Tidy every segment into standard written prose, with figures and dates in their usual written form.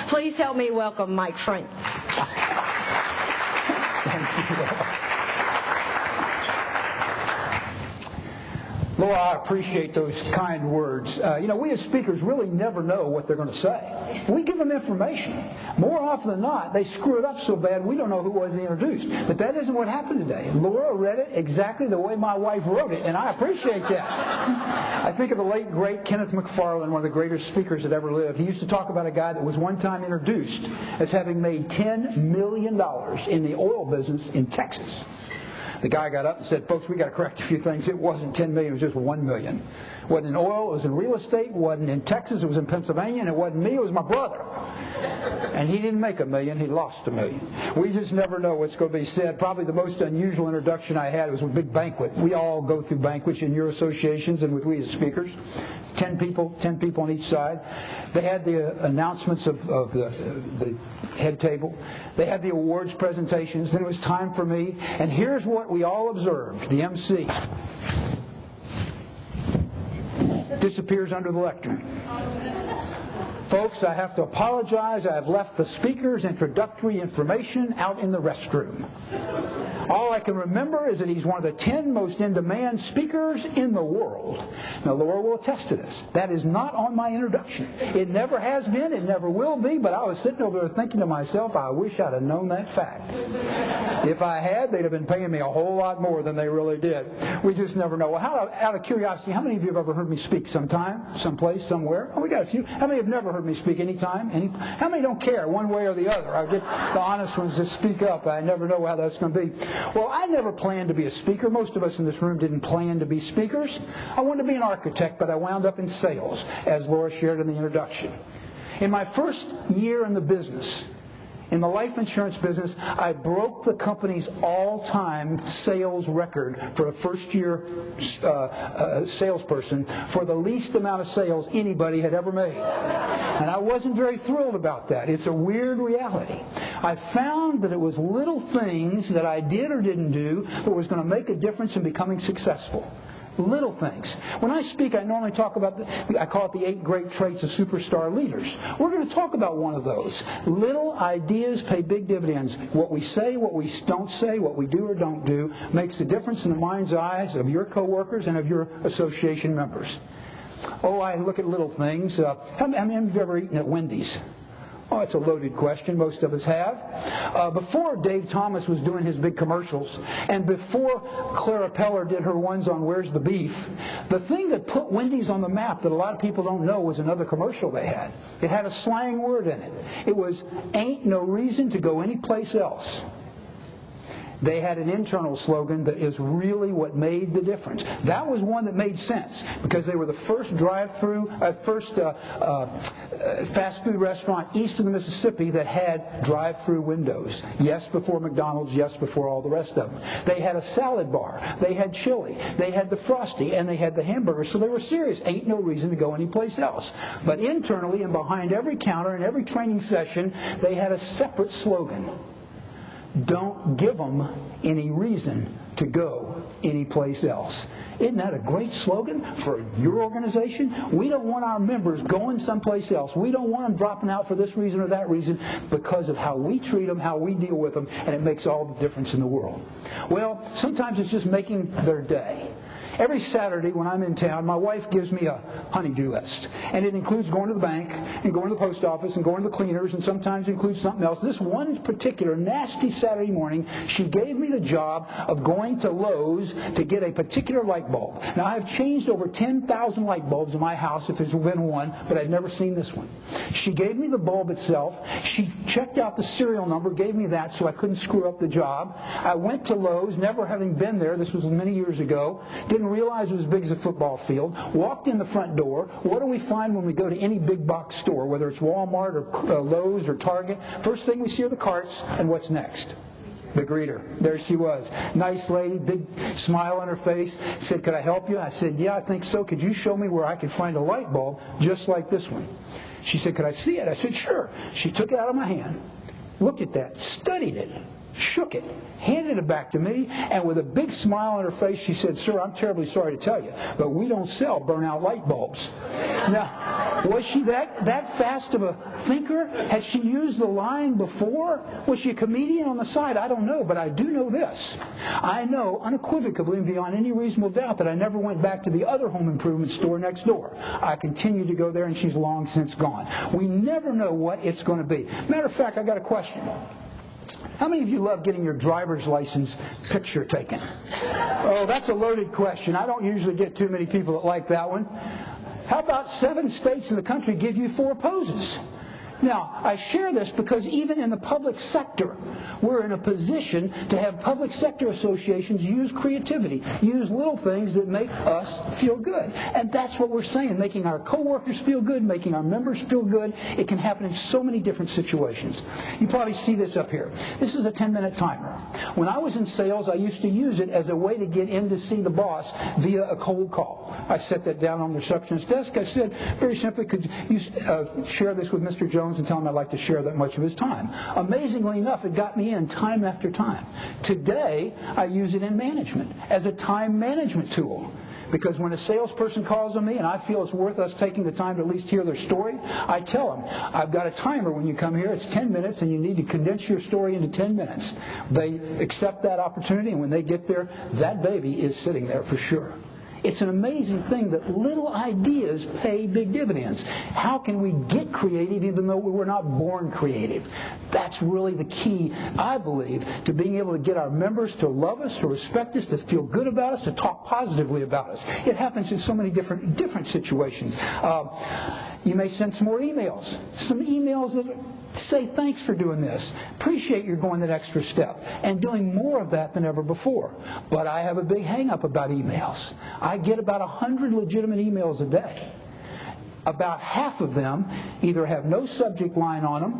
Please help me welcome Mike Frank. Thank you. Laura, I appreciate those kind words. We as speakers really never know what they're going to say. We give them information. More often than not, they screw it up so bad we don't know who was introduced. But that isn't what happened today. Laura read it exactly the way my wife wrote it, and I appreciate that. I think of the late, great Kenneth McFarland, one of the greatest speakers that ever lived. He used to talk about a guy that was one time introduced as having made $10 million in the oil business in Texas. The guy got up and said, folks, we got to correct a few things. It wasn't 10 million, it was just 1 million. It wasn't in oil, it was in real estate, it wasn't in Texas, it was in Pennsylvania, and it wasn't me, it was my brother. And he didn't make $1 million, he lost $1 million. We just never know what's going to be said. Probably the most unusual introduction I had was a big banquet. We all go through banquets in your associations and with we as speakers. 10 people on each side. They had the announcements of the head table. They had the awards presentations. Then it was time for me. And here's what we all observed. The MC disappears under the lectern. Folks, I have to apologize. I have left the speaker's introductory information out in the restroom. All I can remember is that he's one of the 10 most in-demand speakers in the world. Now, Laura will attest to this. That is not on my introduction. It never has been. It never will be. But I was sitting over there thinking to myself, I wish I'd have known that fact. If I had, they'd have been paying me a whole lot more than they really did. We just never know. Well, out of curiosity, how many of you have ever heard me speak sometime, someplace, somewhere? Oh, we got a few. How many have never heard me speak anytime? How many don't care one way or the other? I get the honest ones that speak up. I never know how that's going to be. Well, I never planned to be a speaker. Most of us in this room didn't plan to be speakers. I wanted to be an architect, but I wound up in sales, as Laura shared in the introduction. In my first year in the business, in the life insurance business, I broke the company's all-time sales record for a first-year salesperson for the least amount of sales anybody had ever made. And I wasn't very thrilled about that. It's a weird reality. I found that it was little things that I did or didn't do that was going to make a difference in becoming successful. Little things. When I speak, I normally talk about, I call it the 8 great traits of superstar leaders. We're going to talk about one of those. Little ideas pay big dividends. What we say, what we don't say, what we do or don't do makes a difference in the mind's eyes of your coworkers and of your association members. Oh, I look at little things. How many of you have ever eaten at Wendy's? Oh, it's a loaded question. Most of us have. Before Dave Thomas was doing his big commercials, and before Clara Peller did her ones on Where's the Beef, the thing that put Wendy's on the map that a lot of people don't know was another commercial they had. It had a slang word in it. It was, ain't no reason to go anyplace else. They had an internal slogan that is really what made the difference. That was one that made sense because they were the first fast food restaurant east of the Mississippi that had drive-through windows. Yes, before McDonald's, yes, before all the rest of them. They had a salad bar. They had chili. They had the Frosty, and they had the hamburger. So they were serious. Ain't no reason to go anyplace else. But internally and behind every counter and every training session, they had a separate slogan. Don't give them any reason to go anyplace else. Isn't that a great slogan for your organization? We don't want our members going someplace else. We don't want them dropping out for this reason or that reason because of how we treat them, how we deal with them, and it makes all the difference in the world. Well, sometimes it's just making their day. Every Saturday when I'm in town, my wife gives me a honey-do list. And it includes going to the bank and going to the post office and going to the cleaners and sometimes includes something else. This one particular nasty Saturday morning, she gave me the job of going to Lowe's to get a particular light bulb. Now, I've changed over 10,000 light bulbs in my house if there's been one, but I've never seen this one. She gave me the bulb itself. She checked out the serial number, gave me that so I couldn't screw up the job. I went to Lowe's, never having been there. This was many years ago. Didn't realize it was as big as a football field. Walked in the front door. What do we find when we go to any big box store, whether it's Walmart or Lowe's or Target? First thing we see are the carts, and what's next? The greeter. There she was. Nice lady, big smile on her face. Said, could I help you? I said, yeah, I think so. Could you show me where I could find a light bulb just like this one? She said, could I see it? I said, sure. She took it out of my hand, looked at that, studied it. shook it, handed it back to me, and with a big smile on her face, she said, "Sir, I'm terribly sorry to tell you, but we don't sell burnout light bulbs." Now, was she that fast of a thinker? Had she used the line before? Was she a comedian on the side? I don't know, but I do know this. I know unequivocally and beyond any reasonable doubt that I never went back to the other home improvement store next door. I continue to go there, and she's long since gone. We never know what it's going to be. Matter of fact, I got a question. How many of you love getting your driver's license picture taken? Oh, that's a loaded question. I don't usually get too many people that like that one. How about 7 states in the country give you 4 poses? Now, I share this because even in the public sector, we're in a position to have public sector associations use creativity, use little things that make us feel good. And that's what we're saying, making our coworkers feel good, making our members feel good. It can happen in so many different situations. You probably see this up here. This is a 10-minute timer. When I was in sales, I used to use it as a way to get in to see the boss via a cold call. I set that down on the receptionist's desk. I said, very simply, could you share this with Mr. Jones and tell him I'd like to share that much of his time. Amazingly enough, it got me in time after time. Today, I use it in management as a time management tool. Because when a salesperson calls on me and I feel it's worth us taking the time to at least hear their story, I tell them, I've got a timer when you come here. It's 10 minutes and you need to condense your story into 10 minutes. They accept that opportunity, and when they get there, that baby is sitting there for sure. It's an amazing thing that little ideas pay big dividends. How can we get creative even though we were not born creative? That's really the key, I believe, to being able to get our members to love us, to respect us, to feel good about us, to talk positively about us. It happens in so many different situations. You may send some more emails. Some emails that say thanks for doing this. Appreciate you're going that extra step. And doing more of that than ever before. But I have a big hang-up about emails. I get about 100 legitimate emails a day. About half of them either have no subject line on them,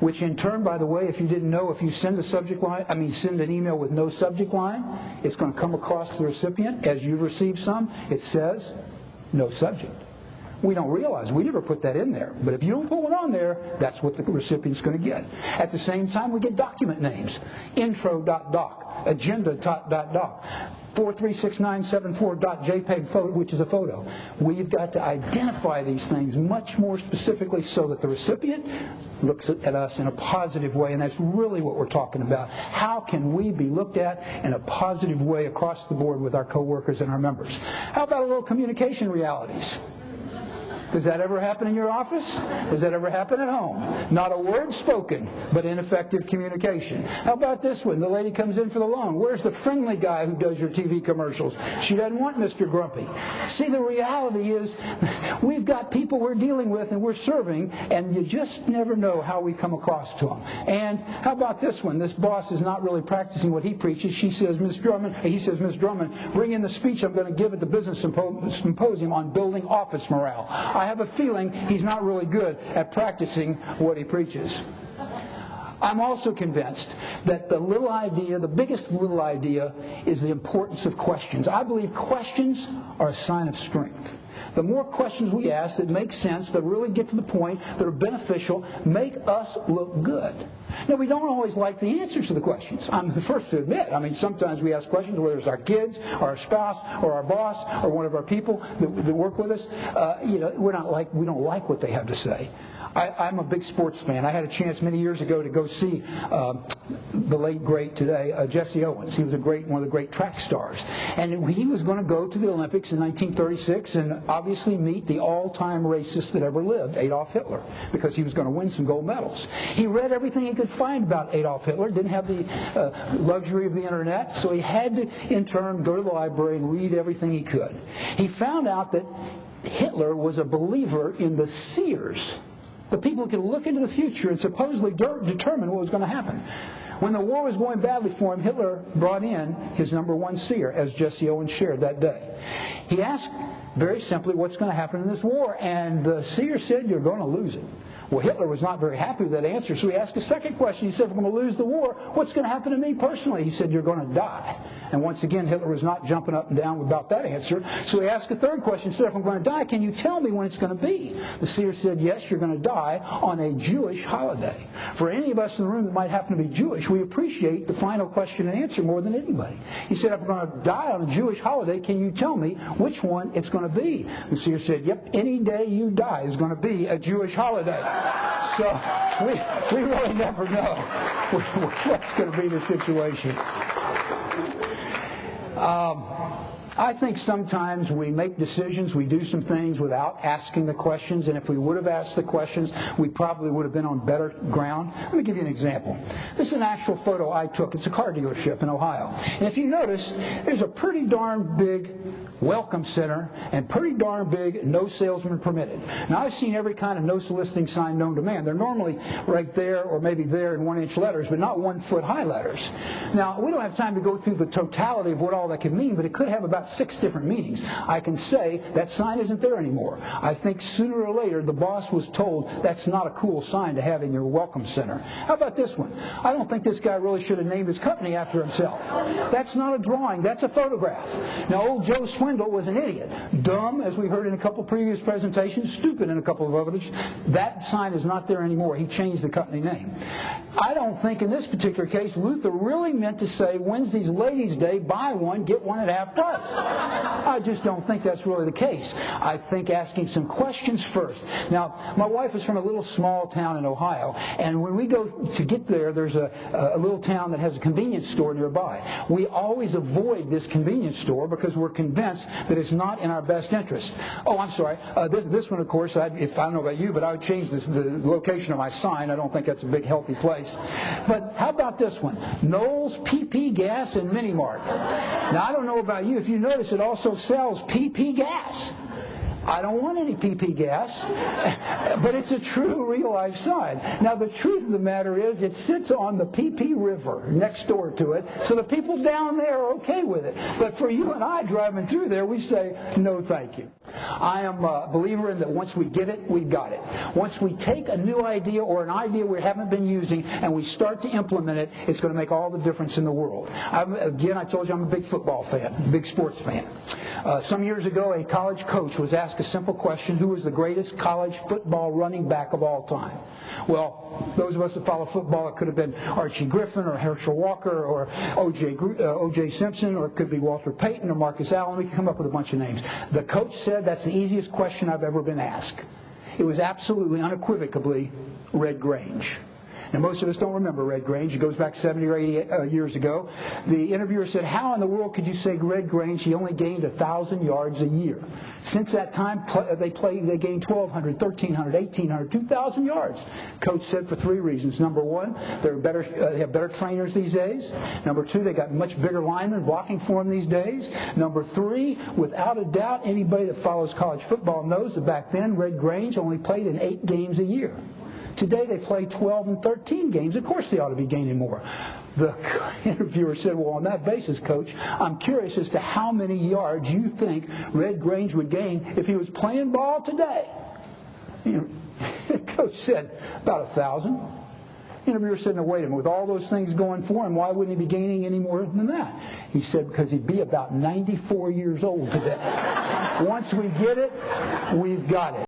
which in turn, by the way, if you didn't know, if you send send an email with no subject line, it's going to come across to the recipient. As you receive some, it says no subject. We don't realize we never put that in there. But if you don't put one on there, that's what the recipient's going to get. At the same time, we get document names. Intro.doc, agenda.doc, 436974.jpg photo, which is a photo. We've got to identify these things much more specifically so that the recipient looks at us in a positive way, and that's really what we're talking about. How can we be looked at in a positive way across the board with our coworkers and our members? How about a little communication realities? Does that ever happen in your office? Does that ever happen at home? Not a word spoken, but ineffective communication. How about this one? The lady comes in for the loan. Where's the friendly guy who does your TV commercials? She doesn't want Mr. Grumpy. See, the reality is we've got people we're dealing with and we're serving, and you just never know how we come across to them. And how about this one? This boss is not really practicing what he preaches. He says, Miss Drummond, bring in the speech I'm going to give at the Business Symposium on building office morale. I have a feeling he's not really good at practicing what he preaches. I'm also convinced that the biggest little idea, is the importance of questions. I believe questions are a sign of strength. The more questions we ask that make sense, that really get to the point, that are beneficial, make us look good. Now, we don't always like the answers to the questions. I'm the first to admit. I mean, sometimes we ask questions, whether it's our kids, or our spouse, or our boss, or one of our people that work with us. We don't like what they have to say. I'm a big sports fan. I had a chance many years ago to go see the late, great today, Jesse Owens. He was one of the great track stars. And he was going to go to the Olympics in 1936 and obviously meet the all-time racist that ever lived, Adolf Hitler, because he was going to win some gold medals. He read everything he could find about Adolf Hitler, didn't have the luxury of the internet, so he had to, in turn, go to the library and read everything he could. He found out that Hitler was a believer in the seers, the people who could look into the future and supposedly determine what was going to happen. When the war was going badly for him, Hitler brought in his number one seer, as Jesse Owens shared that day. He asked very simply, what's going to happen in this war? And the seer said, you're going to lose it. Well, Hitler was not very happy with that answer, so he asked a second question. He said, if I'm going to lose the war, what's going to happen to me personally? He said, you're going to die. And once again, Hitler was not jumping up and down about that answer. So he asked a third question. He said, if I'm going to die, can you tell me when it's going to be? The seer said, yes, you're going to die on a Jewish holiday. For any of us in the room that might happen to be Jewish, we appreciate the final question and answer more than anybody. He said, if I'm going to die on a Jewish holiday, can you tell me which one it's going to be? The seer said, yep, any day you die is going to be a Jewish holiday. So we really never know what's going to be the situation. I think sometimes we make decisions, we do some things without asking the questions, and if we would have asked the questions, we probably would have been on better ground. Let me give you an example. This is an actual photo I took. It's a car dealership in Ohio. And if you notice, there's a pretty darn big welcome center and pretty darn big no salesman permitted. Now, I've seen every kind of no soliciting sign known to man. They're normally right there or maybe there in 1-inch letters, but not 1-foot high letters. Now, we don't have time to go through the totality of what all that could mean, but it could have about 6 different meanings. I can say that sign isn't there anymore. I think sooner or later the boss was told that's not a cool sign to have in your welcome center. How about this one? I don't think this guy really should have named his company after himself. That's not a drawing. That's a photograph. Now, old Joe Swindle was an idiot. Dumb, as we heard in a couple previous presentations, stupid in a couple of others. That sign is not there anymore. He changed the company name. I don't think in this particular case Luther really meant to say Wednesday's Ladies' Day, buy one, get one at half price. I just don't think that's really the case. I think asking some questions first. Now, my wife is from a little small town in Ohio, and when we go to get there, there's a little town that has a convenience store nearby. We always avoid this convenience store because we're convinced that it's not in our best interest. Oh, I'm sorry. This one, of course, I don't know about you, but I would change the location of my sign. I don't think that's a big, healthy place. But how about this one? Knowles PP Gas and Mini Mart. Now, I don't know about you. If you notice, it also sells PP gas. I don't want any PP gas, but it's a true real-life sign. Now, the truth of the matter is it sits on the PP River next door to it, so the people down there are okay with it. But for you and I driving through there, we say, no, thank you. I am a believer in that once we get it, we got it. Once we take a new idea or an idea we haven't been using and we start to implement it, it's going to make all the difference in the world. Again, I told you I'm a big football fan, big sports fan. Some years ago, a college coach was asked a simple question: who was the greatest college football running back of all time? Well, those of us that follow football, it could have been Archie Griffin or Herschel Walker or O.J. Simpson, or it could be Walter Payton or Marcus Allen. We can come up with a bunch of names. The coach said that's the easiest question I've ever been asked. It was absolutely, unequivocally, Red Grange. Now, most of us don't remember Red Grange. It goes back 70 or 80 years ago. The interviewer said, how in the world could you say Red Grange? He only gained 1,000 yards a year. Since that time, they gained 1,200, 1,300, 1,800, 2,000 yards. Coach said for 3 reasons. Number one, they have better trainers these days. Number 2, they got much bigger linemen blocking for them these days. Number 3, without a doubt, anybody that follows college football knows that back then Red Grange only played in 8 games a year. Today they play 12 and 13 games. Of course they ought to be gaining more. The interviewer said, well, on that basis, Coach, I'm curious as to how many yards you think Red Grange would gain if he was playing ball today. Coach said, about 1,000. The interviewer said, no, wait a minute. With all those things going for him, why wouldn't he be gaining any more than that? He said, because he'd be about 94 years old today. Once we get it, we've got it.